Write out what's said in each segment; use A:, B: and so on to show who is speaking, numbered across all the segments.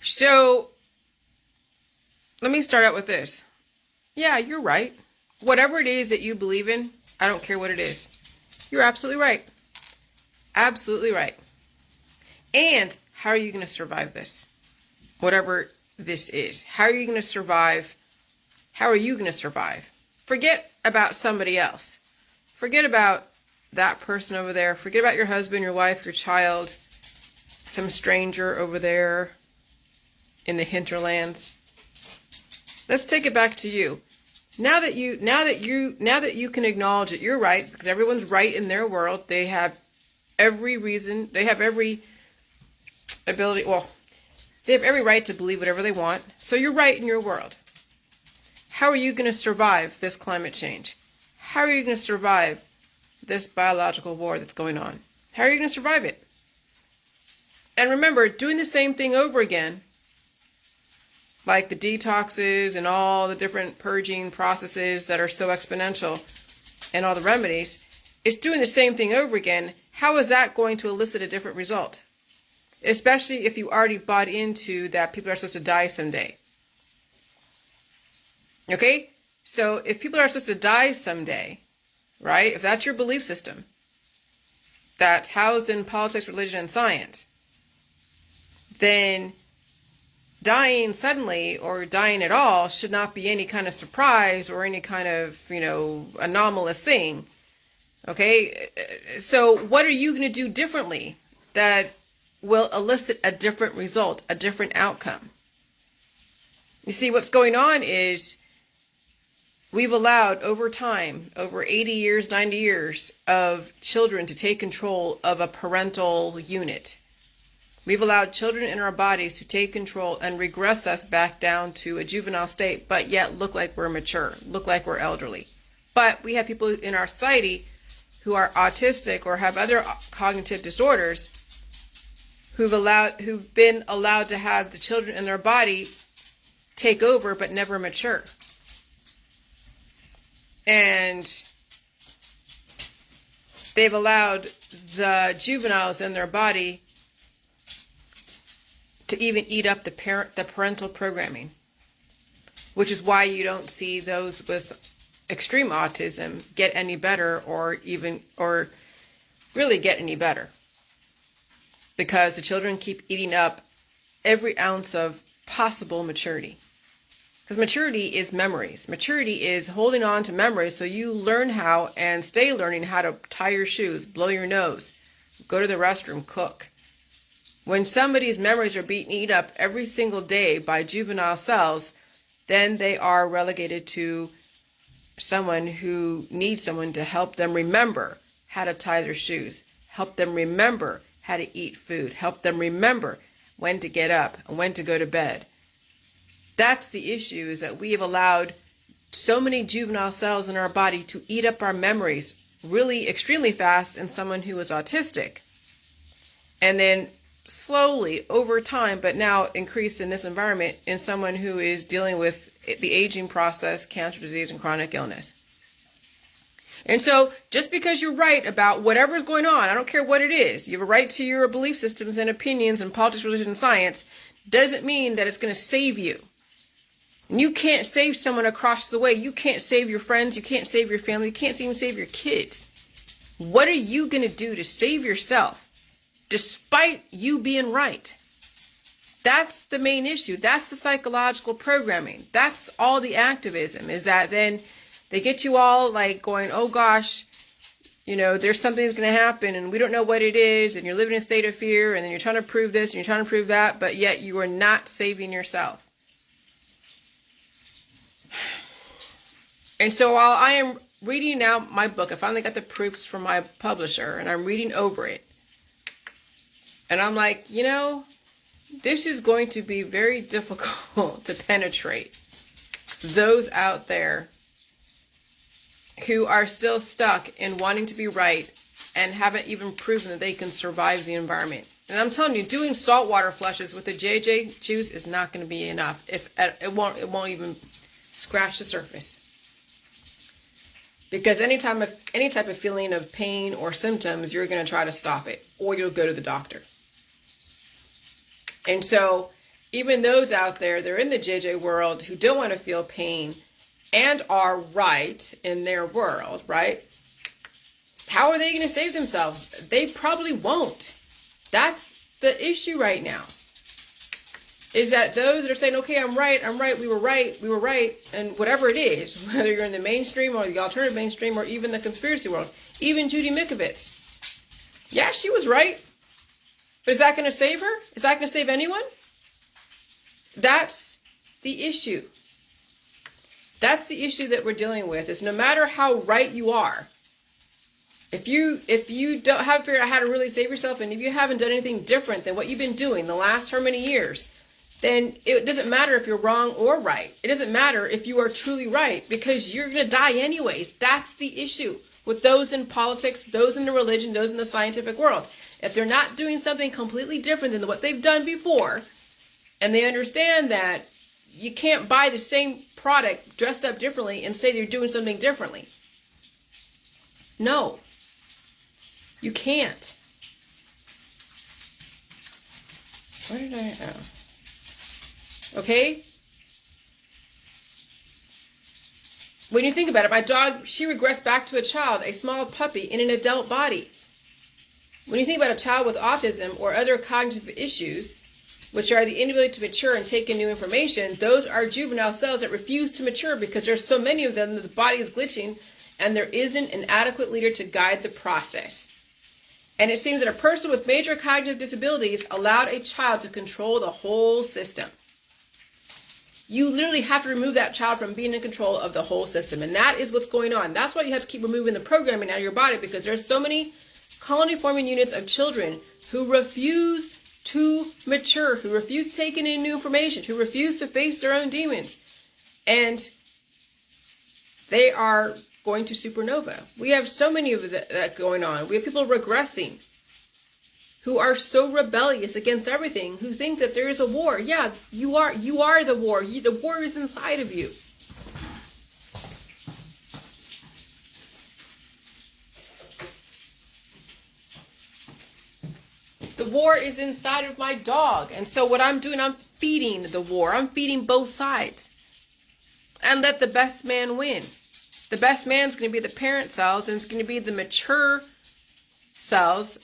A: So let me start out with this. Yeah, you're right. Whatever it is that you believe in, I don't care what it is. You're absolutely right. Absolutely right. And how are you going to survive this? Whatever this is. How are you going to survive? How are you going to survive? Forget about somebody else. Forget about that person over there. Forget about your husband, your wife, your child, some stranger over there in the hinterlands. Let's take it back to you. Now that you can acknowledge that you're right, because everyone's right in their world, they have every reason, they have every ability, well, they have every right to believe whatever they want. So you're right in your world. How are you going to survive this climate change? How are you going to survive this biological war that's going on? How are you going to survive it? And remember, doing the same thing over again, like the detoxes and all the different purging processes that are so exponential and all the remedies, it's doing the same thing over again. How is that going to elicit a different result? Especially if you already bought into that people are supposed to die someday. Okay? So if people are supposed to die someday, right? If that's your belief system, that's housed in politics, religion, and science, then dying suddenly or dying at all should not be any kind of surprise or any kind of, anomalous thing. Okay? So what are you going to do differently that will elicit a different result, a different outcome? You see, what's going on is we've allowed over time, over 80 years, 90 years of children to take control of a parental unit. We've allowed children in our bodies to take control and regress us back down to a juvenile state, but yet look like we're mature, look like we're elderly. But we have people in our society who are autistic or have other cognitive disorders who've been allowed to have the children in their body take over but never mature. And they've allowed the juveniles in their body to even eat up the parental programming, which is why you don't see those with extreme autism get any better or really get any better, because the children keep eating up every ounce of possible maturity. Because maturity is memories. Maturity is holding on to memories so you learn how and stay learning how to tie your shoes, blow your nose, go to the restroom, cook. When somebody's memories are being eaten up every single day by juvenile cells, then they are relegated to someone who needs someone to help them remember how to tie their shoes, help them remember how to eat food, help them remember when to get up and when to go to bed. That's the issue, is that we have allowed so many juvenile cells in our body to eat up our memories really extremely fast in someone who is autistic. And then slowly over time, but now increased in this environment, in someone who is dealing with the aging process, cancer, disease, and chronic illness. And so just because you're right about whatever's going on, I don't care what it is, you have a right to your belief systems and opinions in politics, religion, and science, doesn't mean that it's going to save you. And you can't save someone across the way. You can't save your friends. You can't save your family. You can't even save your kids. What are you going to do to save yourself despite you being right? That's the main issue. That's the psychological programming. That's all the activism, is that then they get you all like going, oh gosh, there's something that's going to happen and we don't know what it is, and you're living in a state of fear, and then you're trying to prove this and you're trying to prove that, but yet you are not saving yourself. And so while I am reading now my book, I finally got the proofs from my publisher and I'm reading over it. And I'm like, this is going to be very difficult to penetrate those out there who are still stuck in wanting to be right and haven't even proven that they can survive the environment. And I'm telling you, doing saltwater flushes with the JJ juice is not going to be enough. It won't even scratch the surface. Because any type of feeling of pain or symptoms, you're going to try to stop it, or you'll go to the doctor. And so even those out there, they're in the JJ world who don't want to feel pain and are right in their world, right? How are they going to save themselves? They probably won't. That's the issue right now. Is that those that are saying, okay, I'm right, we were right, and whatever it is, whether you're in the mainstream or the alternative mainstream or even the conspiracy world, even Judy Mikovits. Yeah, she was right. But is that going to save her? Is that going to save anyone? That's the issue. That's the issue that we're dealing with, is no matter how right you are, if you don't have figured out how to really save yourself, and if you haven't done anything different than what you've been doing the last how many years, then it doesn't matter if you're wrong or right. It doesn't matter if you are truly right, because you're going to die anyways. That's the issue with those in politics, those in the religion, those in the scientific world. If they're not doing something completely different than what they've done before, and they understand that you can't buy the same product dressed up differently and say you're doing something differently. No, you can't. Where did I... Oh. Okay? When you think about it, my dog, she regressed back to a child, a small puppy in an adult body. When you think about a child with autism or other cognitive issues, which are the inability to mature and take in new information, those are juvenile cells that refuse to mature because there's so many of them that the body is glitching and there isn't an adequate leader to guide the process. And it seems that a person with major cognitive disabilities allowed a child to control the whole system. You literally have to remove that child from being in control of the whole system. And that is what's going on. That's why you have to keep removing the programming out of your body, because there's so many colony forming units of children who refuse to mature, who refuse to take in new information, who refuse to face their own demons. And they are going to supernova. We have so many of that going on. We have people regressing who are so rebellious against everything, who think that there is a war. Yeah, you are the war. The war is inside of you. The war is inside of my dog. And so what I'm doing, I'm feeding the war. I'm feeding both sides. And let the best man win. The best man's going to be the parent cells, and it's going to be the mature cells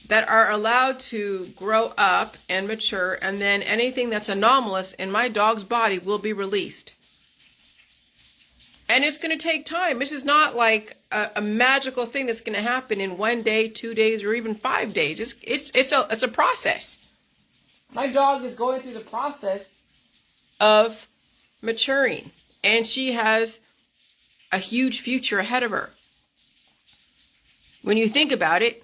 A: that are allowed to grow up and mature, and then anything that's anomalous in my dog's body will be released. And it's going to take time. This is not like a magical thing that's going to happen in 1 day, 2 days, or even 5 days. It's a process. My dog is going through the process of maturing, and she has a huge future ahead of her. When you think about it,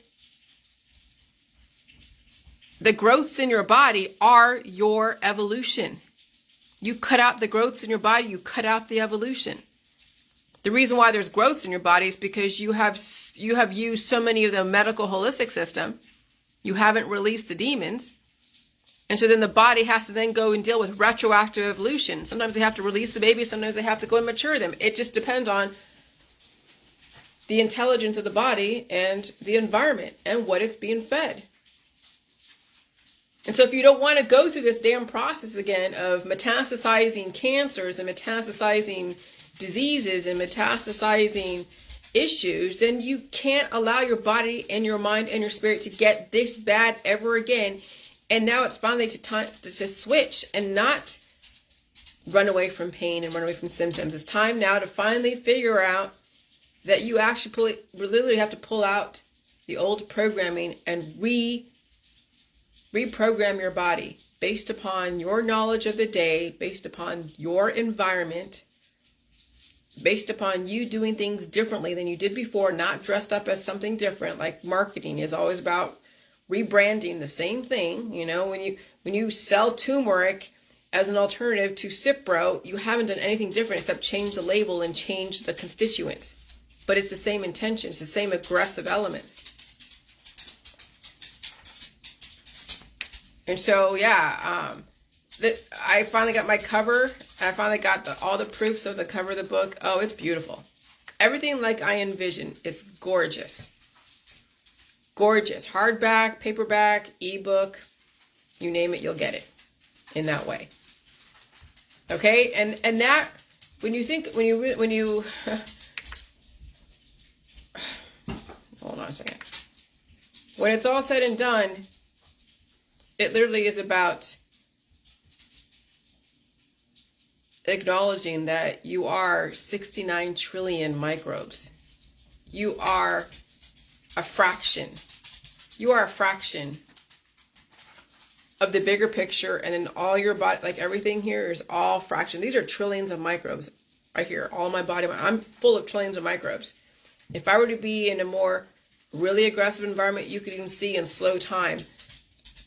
A: the growths in your body are your evolution. You cut out the growths in your body, you cut out the evolution. The reason why there's growths in your body is because you have used so many of the medical holistic system. You haven't released the demons. And so then the body has to then go and deal with retroactive evolution. Sometimes they have to release the baby, sometimes they have to go and mature them. It just depends on the intelligence of the body and the environment and what it's being fed. And so if you don't want to go through this damn process again of metastasizing cancers and metastasizing diseases and metastasizing issues, then you can't allow your body and your mind and your spirit to get this bad ever again. And now it's finally time to switch and not run away from pain and run away from symptoms. It's time now to finally figure out that you actually literally have to pull out the old programming and reprogram your body based upon your knowledge of the day, based upon your environment, based upon you doing things differently than you did before, not dressed up as something different. Like marketing is always about rebranding the same thing. You know, when you sell turmeric as an alternative to Cipro, you haven't done anything different except change the label and change the constituents. But it's the same intention, it's the same aggressive elements. And so, yeah, I finally got my cover. I finally got all the proofs of the cover of the book. Oh, it's beautiful. Everything like I envisioned. It's gorgeous. Gorgeous. Hardback, paperback, ebook, you name it, you'll get it. in that way. Okay, and that when you hold on a second. When it's all said and done, it literally is about acknowledging that you are 69 trillion microbes. You are a fraction. You are a fraction of the bigger picture, and then all your body, like everything here is all fraction. These are trillions of microbes right here. All my body, I'm full of trillions of microbes. If I were to be in a more really aggressive environment, you could even see in slow time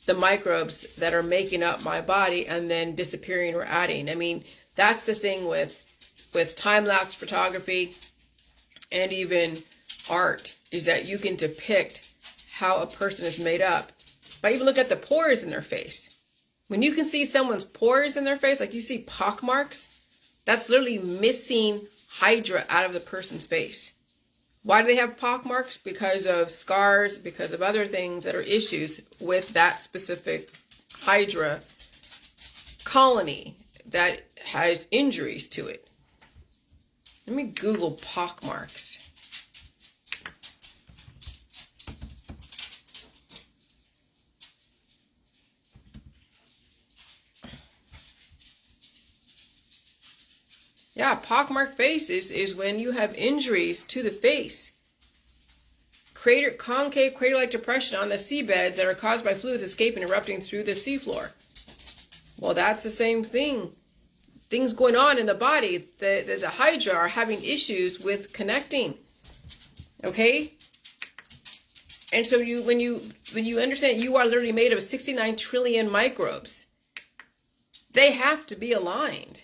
A: the microbes that are making up my body and then disappearing or adding. I mean, that's the thing with time-lapse photography and even art, is that you can depict how a person is made up by even look at the pores in their face. When you can see someone's pores in their face, like you see pock marks, that's literally missing hydra out of the person's face. Why do they have pock marks? Because of scars, because of other things that are issues with that specific hydra colony that has injuries to it. Let me Google pock marks. Yeah, pockmarked faces is when you have injuries to the face. Concave crater-like depression on the seabeds that are caused by fluids escaping and erupting through the seafloor. Well, that's the same thing. Things going on in the body. The hydra are having issues with connecting. Okay? And so when you understand you are literally made of 69 trillion microbes, they have to be aligned.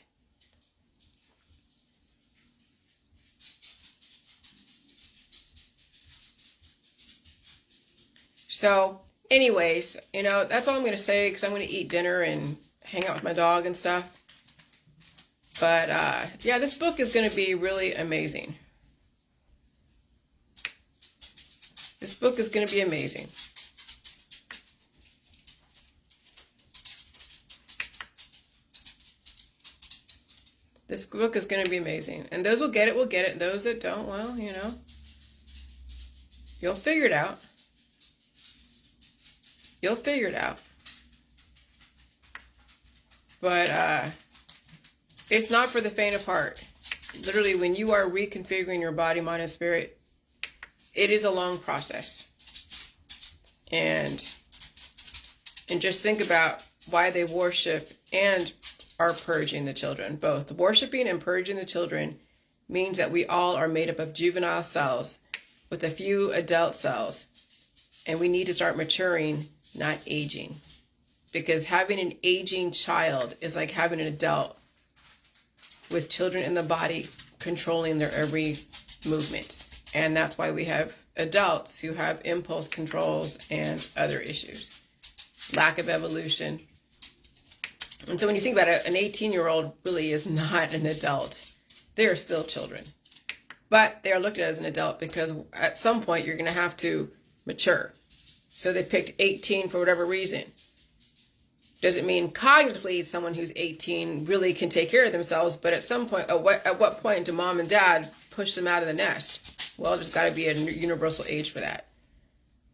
A: So anyways, that's all I'm going to say, because I'm going to eat dinner and hang out with my dog and stuff. But yeah, this book is going to be really amazing. This book is going to be amazing. This book is going to be amazing. And those will get it, will get it. Those that don't, well, you'll figure it out. You'll figure it out. But it's not for the faint of heart. Literally, when you are reconfiguring your body, mind, and spirit, it is a long process. And just think about why they worship and are purging the children. Both worshiping and purging the children means that we all are made up of juvenile cells with a few adult cells. And we need to start maturing, not aging. Because having an aging child is like having an adult with children in the body controlling their every movement. And that's why we have adults who have impulse controls and other issues. Lack of evolution. And so when you think about it, an 18-year-old really is not an adult. They are still children. But they are looked at as an adult because at some point you're going to have to mature. So they picked 18 for whatever reason. Doesn't mean cognitively someone who's 18 really can take care of themselves, but at some point, at what point do mom and dad push them out of the nest? Well, there's got to be a universal age for that.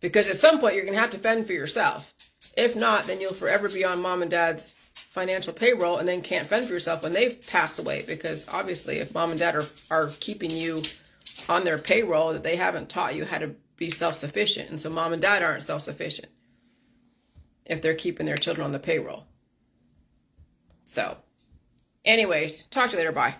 A: Because at some point you're going to have to fend for yourself. If not, then you'll forever be on mom and dad's financial payroll and then can't fend for yourself when they've passed away. Because obviously if mom and dad are keeping you on their payroll, that they haven't taught you how to be self-sufficient. And so mom and dad aren't self-sufficient if they're keeping their children on the payroll. So, anyways, talk to you later. Bye.